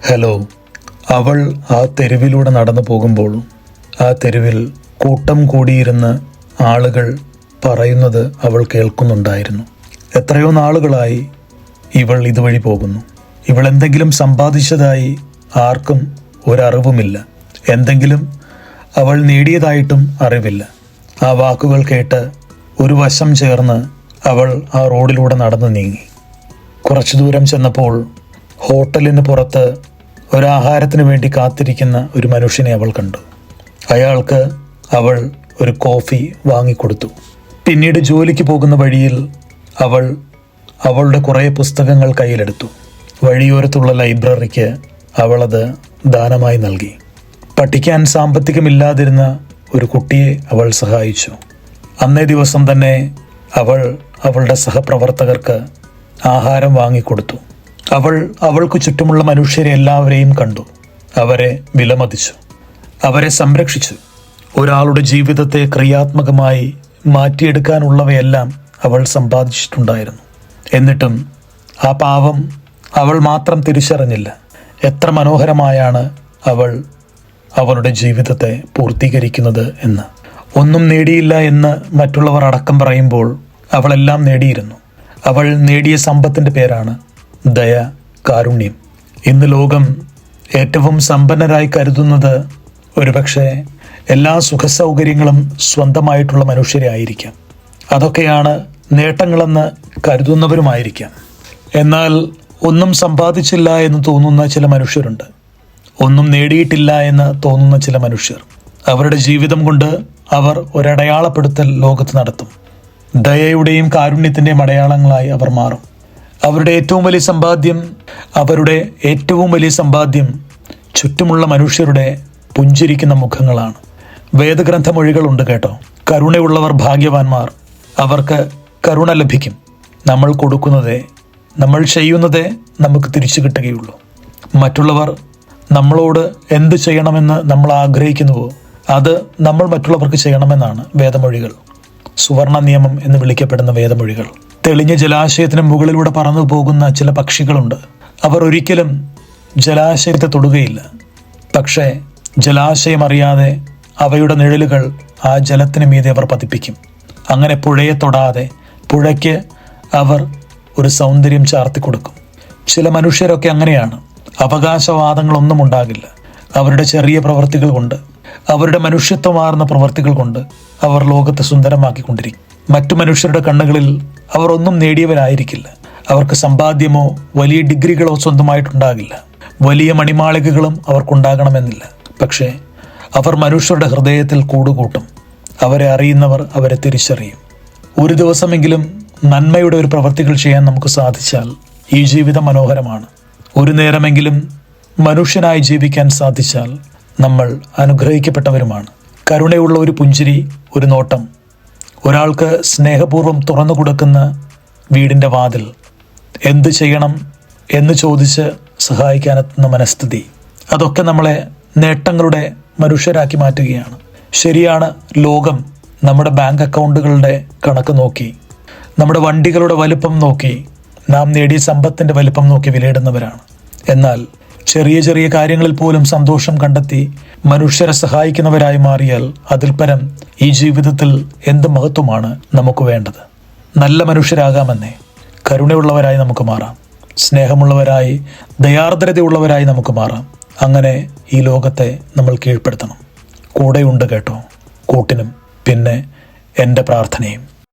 Hello. അവൾ ആ തെരുവിലൂടെ നടന്നു പോകുമ്പോൾ ആ തെരുവിൽ കൂട്ടം കൂടിയിരുന്ന് ആളുകൾ പറയുന്നത് അവൾ കേൾക്കുന്നുണ്ടായിരുന്നു. എത്രയോ നാളുകളായി ഇവൾ ഇതുവഴി പോകുന്നു. ഇവൾ എന്തെങ്കിലും സമ്പാദിച്ചതായി ആർക്കും ഒരറിവുമില്ല. എന്തെങ്കിലും അവൾ നേടിയതായിട്ടും അറിവില്ല. ആ വാക്കുകൾ കേട്ട് ഒരു വശം ചേർന്ന് അവൾ ആ റോഡിലൂടെ നടന്നു നീങ്ങി. കുറച്ചു ദൂരം ചെന്നപ്പോൾ ഹോട്ടലിന് പുറത്ത് ഒരാഹാരത്തിന് വേണ്ടി കാത്തിരിക്കുന്ന ഒരു മനുഷ്യനെ അവൾ കണ്ടു. അയാൾക്ക് അവൾ ഒരു കോഫി വാങ്ങിക്കൊടുത്തു. പിന്നീട് ജോലിക്ക് പോകുന്ന വഴിയിൽ അവൾ അവളുടെ കുറേ പുസ്തകങ്ങൾ കയ്യിലെടുത്തു. വഴിയോരത്തുള്ള ലൈബ്രറിക്ക് അവളത് ദാനമായി നൽകി. പഠിക്കാൻ സാമ്പത്തികമില്ലാതിരുന്ന ഒരു കുട്ടിയെ അവൾ സഹായിച്ചു. അന്നേ ദിവസം തന്നെ അവൾ അവളുടെ സഹപ്രവർത്തകർക്ക് ആഹാരം വാങ്ങിക്കൊടുത്തു. അവൾക്ക് ചുറ്റുമുള്ള മനുഷ്യരെ എല്ലാവരെയും കണ്ടു. അവരെ വിലമതിച്ചു, അവരെ സംരക്ഷിച്ചു. ഒരാളുടെ ജീവിതത്തെ ക്രിയാത്മകമായി മാറ്റിയെടുക്കാനുള്ളവയെല്ലാം അവൾ സമ്പാദിച്ചിട്ടുണ്ടായിരുന്നു. എന്നിട്ടും ആ പാവം അവൾ മാത്രം തിരിച്ചറിഞ്ഞില്ല എത്ര മനോഹരമായാണ് അവൾ അവളുടെ ജീവിതത്തെ പൂർത്തീകരിക്കുന്നത് എന്ന്. ഒന്നും നേടിയില്ല എന്ന് മറ്റുള്ളവർ അടക്കം പറയുമ്പോൾ അവളെല്ലാം നേടിയിരുന്നു. അവൾ നേടിയ സമ്പത്തിൻ്റെ പേരാണ് ദയ, കാരുണ്യം. ഇന്ന് ലോകം ഏറ്റവും സമ്പന്നരായി കരുതുന്നത് ഒരുപക്ഷെ എല്ലാ സുഖസൗകര്യങ്ങളും സ്വന്തമായിട്ടുള്ള മനുഷ്യരെ ആയിരിക്കാം. അതൊക്കെയാണ് നേട്ടങ്ങളെന്ന് കരുതുന്നവരുമായിരിക്കാം. എന്നാൽ ഒന്നും സമ്പാദിച്ചില്ല എന്ന് തോന്നുന്ന ചില മനുഷ്യരുണ്ട്. ഒന്നും നേടിയിട്ടില്ല എന്ന് തോന്നുന്ന ചില മനുഷ്യർ. അവരുടെ ജീവിതം കൊണ്ട് അവർ ഒരടയാളപ്പെടുത്തൽ ലോകത്ത് നടത്തും. ദയയുടെയും കാരുണ്യത്തിൻ്റെയും അടയാളങ്ങളായി അവർ മാറും. അവരുടെ ഏറ്റവും വലിയ സമ്പാദ്യം ചുറ്റുമുള്ള മനുഷ്യരുടെ പുഞ്ചിരിക്കുന്ന മുഖങ്ങളാണ്. വേദഗ്രന്ഥമൊഴികളുണ്ട് കേട്ടോ. കരുണയുള്ളവർ ഭാഗ്യവാന്മാർ, അവർക്ക് കരുണ ലഭിക്കും. നമ്മൾ കൊടുക്കുന്നതേ, നമ്മൾ ചെയ്യുന്നതേ നമുക്ക് തിരിച്ചു കിട്ടുകയുള്ളൂ. മറ്റുള്ളവർ നമ്മളോട് എന്ത് ചെയ്യണമെന്ന് നമ്മൾ ആഗ്രഹിക്കുന്നുവോ അത് നമ്മൾ മറ്റുള്ളവർക്ക് ചെയ്യണമെന്നാണ് വേദമൊഴികൾ. സുവർണ നിയമം എന്ന് വിളിക്കപ്പെടുന്ന വേദമൊഴികൾ. തെളിഞ്ഞ ജലാശയത്തിന് മുകളിലൂടെ പറന്നു പോകുന്ന ചില പക്ഷികളുണ്ട്. അവർ ഒരിക്കലും ജലാശയത്തെ തൊടുകയില്ല. പക്ഷേ ജലാശയം അറിയാതെ അവയുടെ നിഴലുകൾ ആ ജലത്തിന് മീതെ അവർ പതിപ്പിക്കും. അങ്ങനെ പുഴയെ തൊടാതെ പുഴയ്ക്ക് അവർ ഒരു സൗന്ദര്യം ചാർത്തി കൊടുക്കും. ചില മനുഷ്യരൊക്കെ അങ്ങനെയാണ്. അവകാശവാദങ്ങളൊന്നും ഉണ്ടാകില്ല. അവരുടെ ചെറിയ പ്രവൃത്തികൾ കൊണ്ട്, അവരുടെ മനുഷ്യത്വമാർന്ന പ്രവൃത്തികൾ കൊണ്ട് അവർ ലോകത്തെ സുന്ദരമാക്കിക്കൊണ്ടിരിക്കും. മറ്റു മനുഷ്യരുടെ കണ്ണുകളിൽ അവർ ഒന്നും നേടിയവരായിരിക്കില്ല. അവർക്ക് സമ്പാദ്യമോ വലിയ ഡിഗ്രികളോ സ്വന്തമായിട്ടുണ്ടാകില്ല. വലിയ മണിമാളികകളും അവർക്കുണ്ടാകണമെന്നില്ല. പക്ഷേ അവർ മനുഷ്യരുടെ ഹൃദയത്തിൽ കൂടുകൂട്ടും. അവരെ അറിയുന്നവർ അവരെ തിരിച്ചറിയും. ഒരു ദിവസമെങ്കിലും നന്മയുടെ ഒരു പ്രവൃത്തികൾ ചെയ്യാൻ നമുക്ക് സാധിച്ചാൽ ഈ ജീവിതം മനോഹരമാണ്. ഒരു നേരമെങ്കിലും മനുഷ്യനായി ജീവിക്കാൻ സാധിച്ചാൽ നമ്മൾ അനുഗ്രഹിക്കപ്പെട്ടവരുമാണ്. കരുണയുള്ള ഒരു പുഞ്ചിരി, ഒരു നോട്ടം, ഒരാൾക്ക് സ്നേഹപൂർവ്വം തുറന്നു കൊടുക്കുന്ന വീടിൻ്റെ വാതിൽ, എന്ത് ചെയ്യണം എന്ന് ചോദിച്ച് സഹായിക്കാനെത്തുന്ന മനസ്ഥിതി, അതൊക്കെ നമ്മളെ നേട്ടങ്ങളുടെ മനുഷ്യരാക്കി മാറ്റുകയാണ്. ശരിയാണ്, ലോകം നമ്മുടെ ബാങ്ക് അക്കൗണ്ടുകളുടെ കണക്ക് നോക്കി, നമ്മുടെ വണ്ടികളുടെ വലിപ്പം നോക്കി, നാം നേടിയ സമ്പത്തിൻ്റെ വലിപ്പം നോക്കി വിലയിടുന്നവരാണ്. എന്നാൽ ചെറിയ ചെറിയ കാര്യങ്ങളിൽ പോലും സന്തോഷം കണ്ടെത്തി മനുഷ്യരെ സഹായിക്കുന്നവരായി മാറിയാൽ അതിൽ പരം ഈ ജീവിതത്തിൽ എന്ത് മഹത്വമാണ് നമുക്ക് വേണ്ടത്? നല്ല മനുഷ്യരാകാമെന്നേ. കരുണയുള്ളവരായി നമുക്ക് മാറാം, സ്നേഹമുള്ളവരായി, ദയാർദ്രതയുള്ളവരായി നമുക്ക് മാറാം. അങ്ങനെ ഈ ലോകത്തെ നമ്മൾ കീഴ്പ്പെടുത്തണം. കൂടെയുണ്ട് കേട്ടോ, കൂട്ടിനും പിന്നെ എൻ്റെ പ്രാർത്ഥനയും.